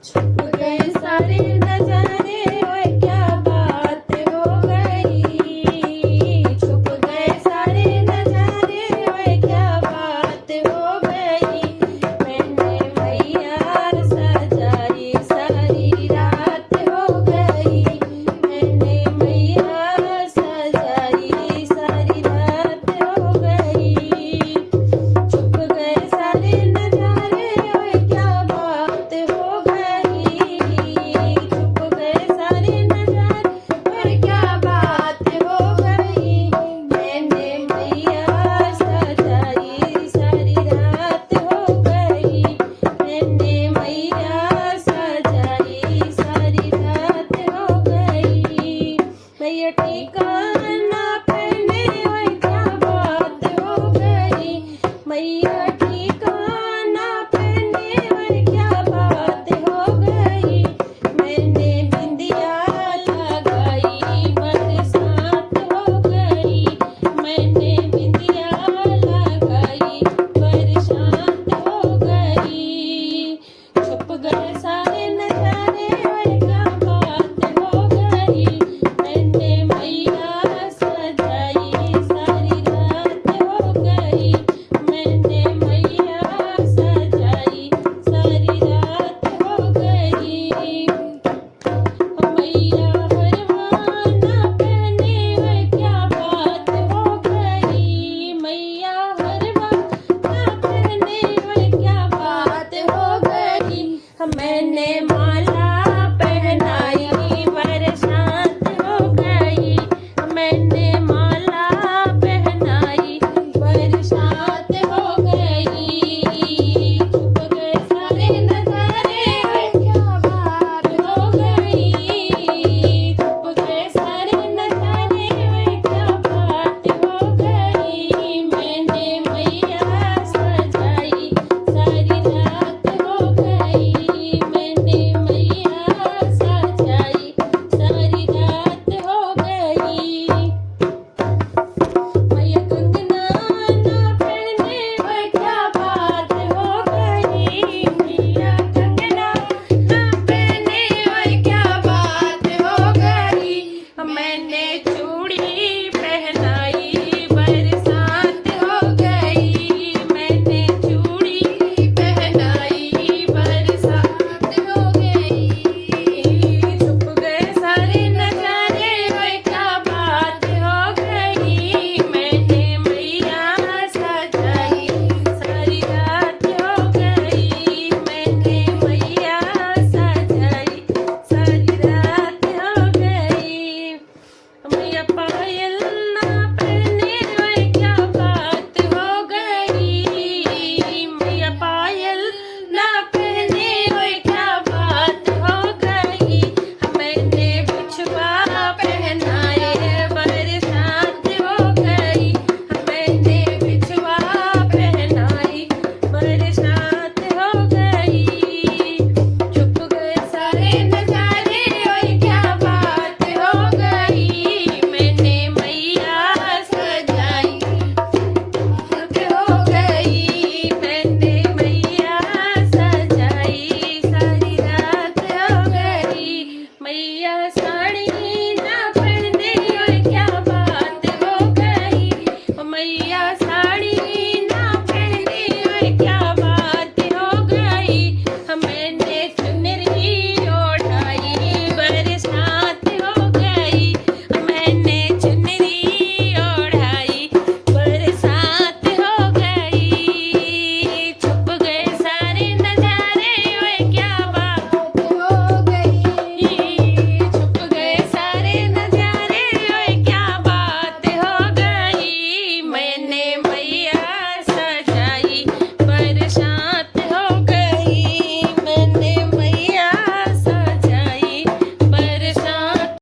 छुप गए सारे नजारे, ओए क्या बात हो गई। छुप गए सारे नजारे, ओए क्या बात हो गई। मैंने मैया सजाई सारी रात हो गई। मैंने मैया सजाई सारी रात हो गई। छुप गए सारे नजारे, ओए क्या बात हो गई। छुप गए सारे नजारे, ओए क्या बात हो गई। मैंने मैया सजाई सारी रात हो गई। मैंने मैया सजाई सारी रात हो गई। मैया ठिकाना पहने, ओए क्या बात हो गई। मैया ठिकाना पहने, ओए क्या बात हो गई। मैंने बिंदिया लगाई बरसात हो गई। मैंने बिंदिया लगाई बरसात हो गई। छुप गए सारे नजारे, ओए क्या बात हो गई। मैंने मैया सजाई सारी रात हो गई। मैंने मैया सजाई सारी रात हो गई। मैया हरवाना पहने, ओए क्या बात हो गई। मैया हरवाना पहने, ओए क्या बात हो गई। मैंने माला